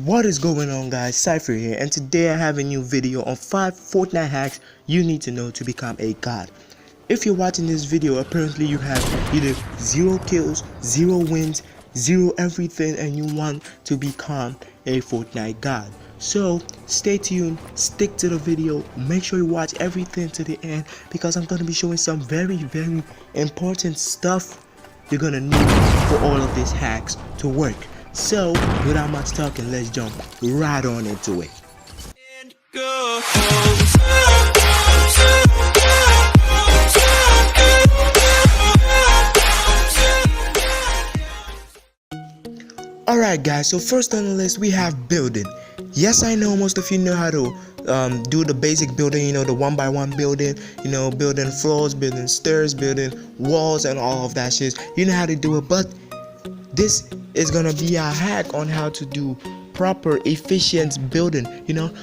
What is going on, guys? Cypher here, and today I have a new video on 5 Fortnite hacks you need to know to become a god. If you're watching this video, apparently you have either 0 kills, 0 wins, 0 everything, and you want to become a Fortnite god. So stay tuned, stick to the video, make sure you watch everything to the end, because I'm going to be showing some very important stuff you're going to need for all of these hacks to work. So, without much talking, let's jump right on into it. Alright guys, so first on the list we have building. Yes, I know most of you know how to do the basic building, the one by one building, building floors, building stairs, building walls and all of that shit. You know how to do it, but this is gonna be a hack on how to do proper efficient building.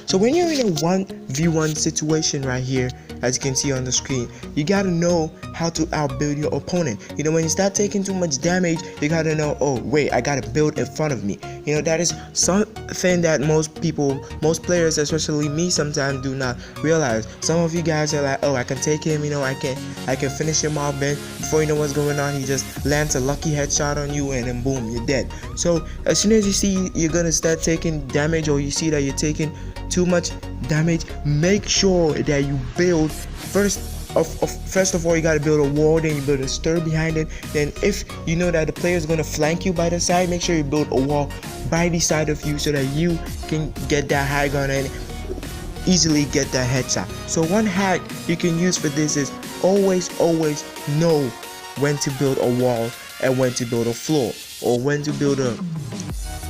So when you're in a 1v1 situation right here, as you can see on the screen, you gotta know how to outbuild your opponent. When you start taking too much damage, you gotta know, oh wait, I gotta build in front of me. That is something that most players, especially me, sometimes do not realize. Some of you guys are like, oh, I can take him, I can finish him off, man. Before you know what's going on, he just lands a lucky headshot on you, and then boom, you're dead. So as soon as you see you're gonna start taking damage, or you see that you're taking too much damage, make sure that you build first of all. You got to build a wall, then you build a stir behind it. Then if you know that the player is going to flank you by the side, make sure you build a wall by the side of you so that you can get that high ground and easily get that headshot. So one hack you can use for this is always know when to build a wall and when to build a floor, or when to build a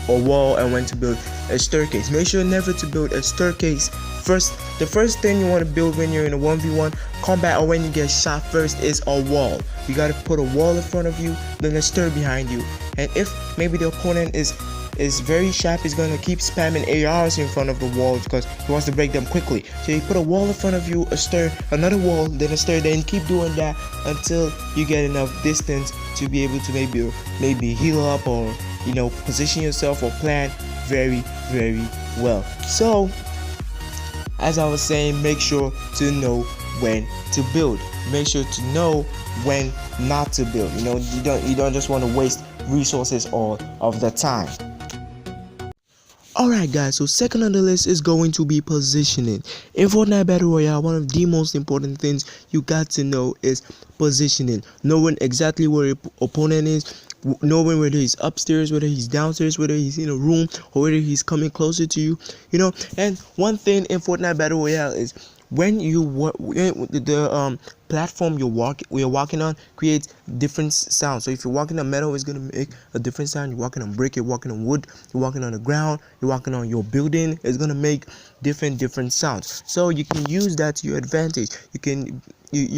wall and when to build a staircase. Make sure never to build a staircase first. The first thing you want to build when you're in a 1v1 combat, or when you get shot first, is a wall. You got to put a wall in front of you, then a stair behind you. And if maybe the opponent is very sharp, he's going to keep spamming ARs in front of the wall because he wants to break them quickly. So you put a wall in front of you, a stair, another wall, then a stair, then keep doing that until you get enough distance to be able to maybe heal up, or position yourself or plan very well. So as I was saying, make sure to know when to build. Make sure to know when not to build. You don't just want to waste resources all of the time. Alright guys, so second on the list is going to be positioning. In Fortnite Battle Royale, one of the most important things you got to know is positioning. Knowing exactly where your opponent is, knowing whether he's upstairs, whether he's downstairs, whether he's in a room, or whether he's coming closer to you. And one thing in Fortnite Battle Royale is when the platform you're walking on creates different sounds. So if you're walking on metal, it's gonna make a different sound. You're walking on brick, you're walking on wood, you're walking on the ground, you're walking on your building, it's gonna make different sounds. So you can use that to your advantage. You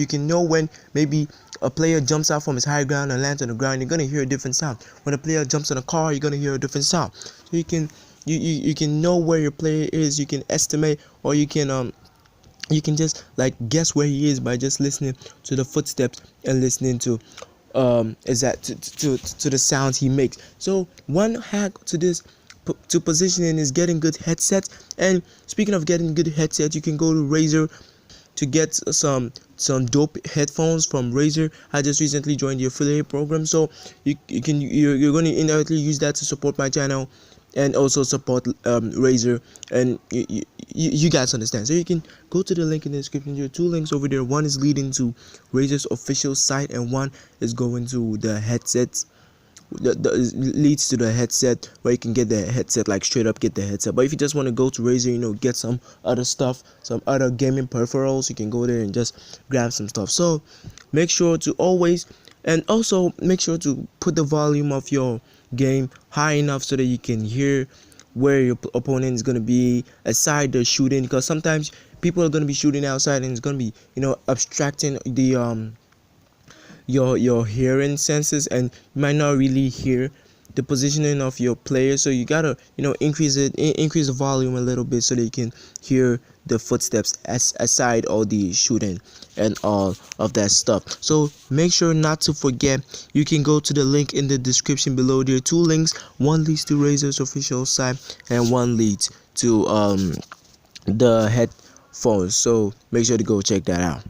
can know when maybe a player jumps out from his high ground and lands on the ground, you're gonna hear a different sound. When a player jumps in a car, you're gonna hear a different sound. So you can know where your player is. You can estimate, or you can just guess where he is by just listening to the footsteps and listening to to the sounds he makes. So one hack to this to positioning is getting good headsets. And speaking of getting good headsets, you can go to Razer to get some dope headphones from Razer. I just recently joined the affiliate program, so you're going to indirectly use that to support my channel and also support Razer, and you guys understand. So you can go to the link in the description. There are 2 links over there. One is leading to Razer's official site, and one is going to the headsets. Leads to the headset, where you can get the headset, straight up get the headset. But if you just want to go to Razer, get some other stuff, some other gaming peripherals, you can go there and just grab some stuff. So make sure to always, and also make sure to put the volume of your game high enough so that you can hear where your opponent is going to be aside the shooting, because sometimes people are going to be shooting outside and it's going to be obstructing the your hearing senses, and you might not really hear the positioning of your player. So you gotta increase increase the volume a little bit so that you can hear the footsteps aside all the shooting and all of that stuff. So make sure not to forget, you can go to the link in the description below. There are two links. One leads to Razer's official site and one leads to the headphones. So make sure to go check that out.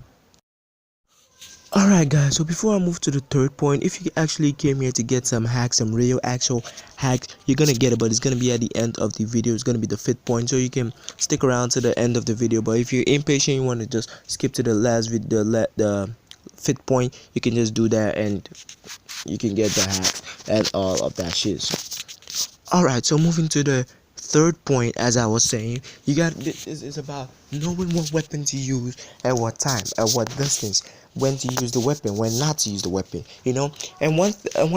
Alright guys, so before I move to the third point, if you actually came here to get some hacks, some real actual hacks, you're gonna get it, but it's gonna be at the end of the video. It's gonna be the fifth point, so you can stick around to the end of the video. But if you're impatient, you want to just skip to the last video, the fifth point, you can just do that and you can get the hacks and all of that shit. Alright, so moving to the third point, as I was saying, this is about knowing what weapon to use at what time, at what distance, when to use the weapon, when not to use the weapon, and one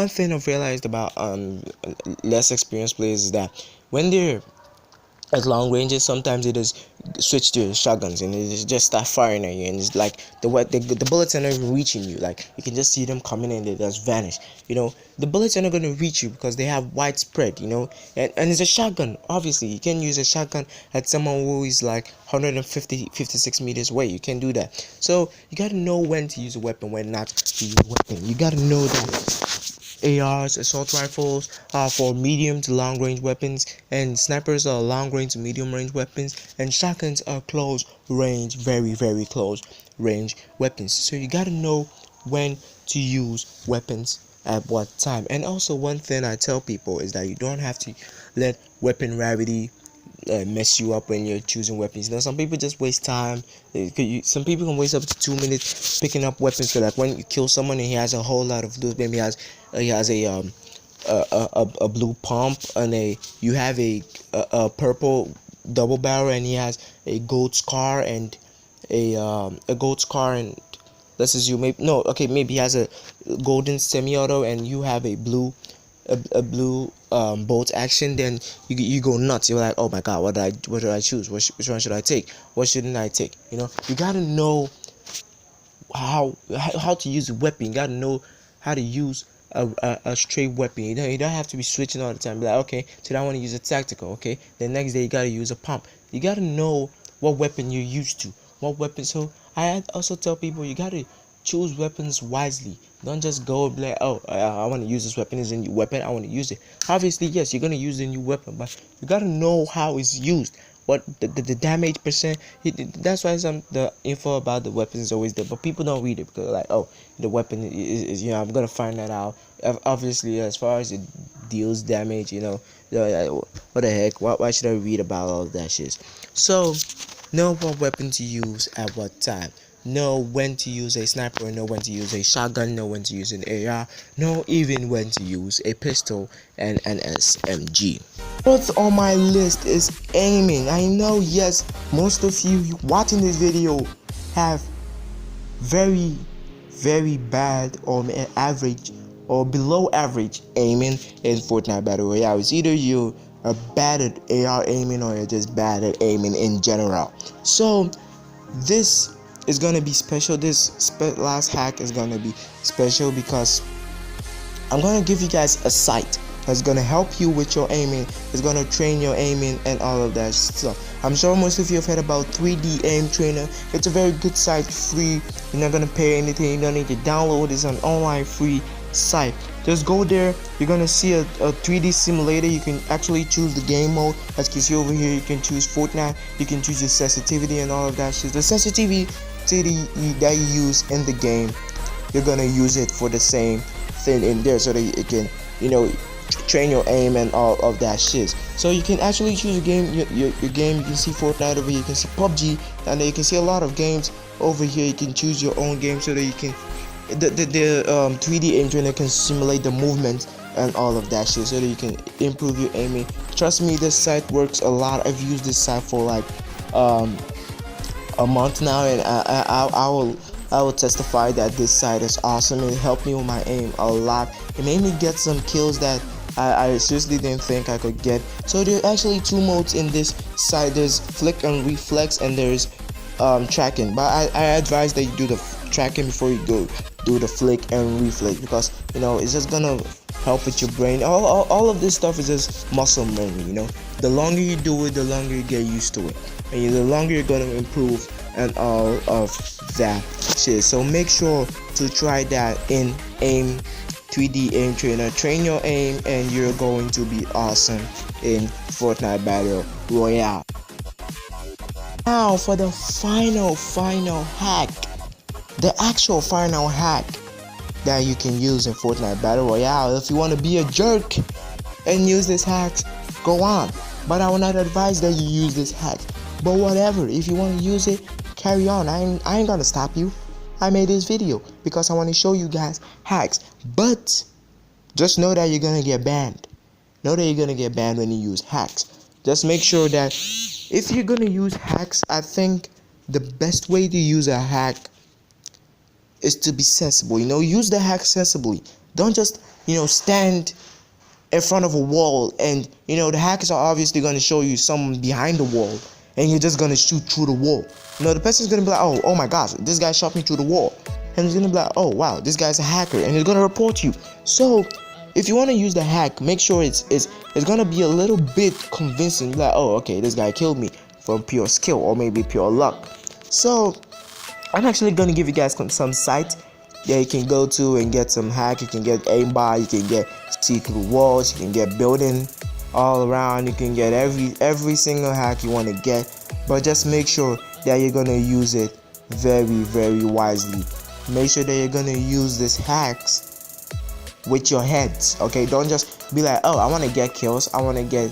thing I've realized about less experienced players is that when they're at long ranges, sometimes it is switch to shotguns and it just start firing at you, and it's like the bullets are not even reaching you. Like, you can just see them coming and they just vanish. The bullets are not going to reach you because they have widespread, and it's a shotgun. Obviously you can use a shotgun at someone who is like 56 meters away. You can do that. So you got to know when to use a weapon, when not to use a weapon. You got to know that ARs, assault rifles are for medium to long range weapons, and snipers are long range to medium range weapons, and shotguns are close range, very very close range weapons. So you gotta know when to use weapons at what time. And also, one thing I tell people is that you don't have to let weapon rarity mess you up when you're choosing weapons. Some people just waste time. Some people can waste up to 2 minutes picking up weapons. So like when you kill someone and he has a whole lot of loot, maybe he has a blue pump, and you have a purple double barrel, and he has a gold scar and a gold scar, and let's assume maybe he has a golden semi-auto, and you have a blue bolt action. Then you go nuts. You're like, oh my god, what do I choose? Which one should I take? What shouldn't I take? You gotta know how to use a weapon. You gotta know how to use a straight weapon. You don't have to be switching all the time. Be like, okay, today I want to use a tactical. Okay, the next day you gotta use a pump. You gotta know what weapon you're used to, what weapon. So I also tell people, you gotta choose weapons wisely. Don't just go and be like, oh, I want to use this weapon. It's a new weapon, I want to use it. Obviously, yes, you're gonna use the new weapon, but you gotta know how it's used, what the damage percent. That's why the info about the weapons is always there, but people don't read it because they're like, oh, the weapon is I'm gonna find that out. Obviously, as far as it deals damage, what the heck, why should I read about all of that shit? So know what weapon to use at what time. Know when to use a sniper, know when to use a shotgun, know when to use an AR, know even when to use a pistol and an SMG. What's on my list is aiming. I know, yes, most of you watching this video have very bad or average or below average aiming in Fortnite Battle Royale. It's either you are bad at AR aiming or you're just bad at aiming in general. So this is gonna be special. This last hack is gonna be special because I'm gonna give you guys a site that's gonna help you with your aiming. It's gonna train your aiming and all of that stuff. I'm sure most of you have heard about 3D Aim Trainer. It's a very good site, free. You're not gonna pay anything. You don't need to download. It's an online free site. Just go there. You're gonna see a 3D simulator. You can actually choose the game mode. As you can see over here, you can choose Fortnite. You can choose your sensitivity and all of that shit. The sensitivity that you use in the game, you're gonna use it for the same thing in there, so that it can train your aim and all of that shit. So you can actually choose a game, your game. You can see Fortnite over here, you can see PUBG, and you can see a lot of games over here. You can choose your own game so that you can the 3D aim trainer can simulate the movement and all of that shit, so that you can improve your aiming. Trust me, this site works a lot. I've used this site for like a month now, and I will testify that this site is awesome. It helped me with my aim a lot. It made me get some kills that I seriously didn't think I could get. So there are actually two modes in this site. There's flick and reflex, and there's tracking. But I advise that you do the tracking before you do the flick and reflex, because it's just gonna help with your brain. All of this stuff is just muscle memory, you know. The longer you do it, the longer you get used to it, and the longer you're gonna improve and all of that shit. So make sure to try that in aim 3D aim trainer. Train your aim and you're going to be awesome in Fortnite Battle Royale. Now for the final hack, the actual final hack that you can use in Fortnite Battle Royale. If you want to be a jerk and use this hack, go on, but I will not advise that you use this hack. But whatever, if you want to use it, carry on. I ain't gonna stop you. I made this video because I want to show you guys hacks, but just know that you're gonna get banned. Know that you're gonna get banned when you use hacks. Just make sure that if you're gonna use hacks, I think the best way to use a hack is to be sensible. You know, use the hack sensibly. Don't just, you know, stand in front of a wall and, you know, the hackers are obviously going to show you someone behind the wall and you're just going to shoot through the wall. You know, the person's going to be like, oh my gosh, this guy shot me through the wall. And he's going to be like, oh wow, this guy's a hacker, and he's going to report you. So if you want to use the hack, make sure it's going to be a little bit convincing. Like, oh, okay, this guy killed me from pure skill or maybe pure luck. So I'm actually going to give you guys some sites that you can go to and get some hack. You can get aimbot, you can get secret walls, you can get building all around, you can get every single hack you want to get, but just make sure that you're going to use it very wisely. Make sure that you're going to use these hacks with your heads, okay? Don't just be like, oh, I want to get kills, I want to get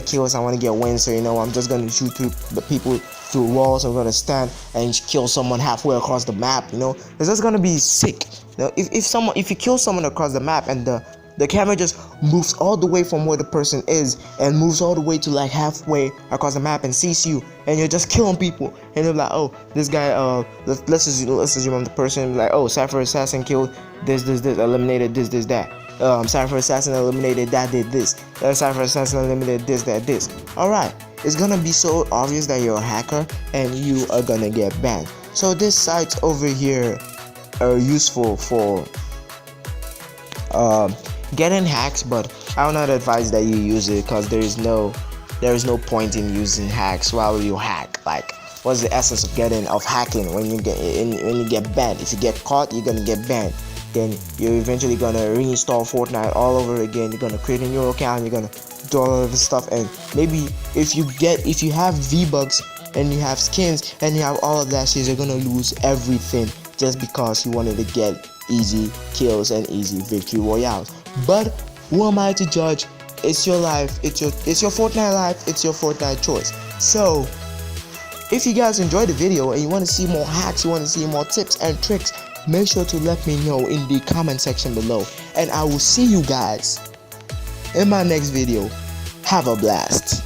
kills, I want to get wins, so you know I'm just going to shoot through the people through walls. I'm going to stand and kill someone halfway across the map, you know. It's just going to be sick. You know, if you kill someone across the map and the camera just moves all the way from where the person is and moves all the way to like halfway across the map and sees you, and you're just killing people, and they're like, oh, this guy, let's assume the person like, oh, Cypher Assassin killed this, eliminated this, that. Cypher Assassin eliminated that, did this. Cypher Assassin eliminated this, that, this. Alright, it's gonna be so obvious that you're a hacker and you are gonna get banned. So these sites over here are useful for getting hacks, but I will not advise that you use it because there is no point in using hacks while you hack. Like, what's the essence of hacking when you get banned? If you get caught, you're gonna get banned. Then you're eventually gonna reinstall Fortnite all over again. You're gonna create a new account, you're gonna do all of this stuff, and maybe if you have V-Bucks and you have skins and you have all of that shit, you're gonna lose everything just because you wanted to get easy kills and easy victory royales. But who am I to judge? It's your life, it's your Fortnite life, it's your Fortnite choice. So if you guys enjoyed the video and you want to see more hacks, you want to see more tips and tricks, make sure to let me know in the comment section below, and I will see you guys in my next video. Have a blast.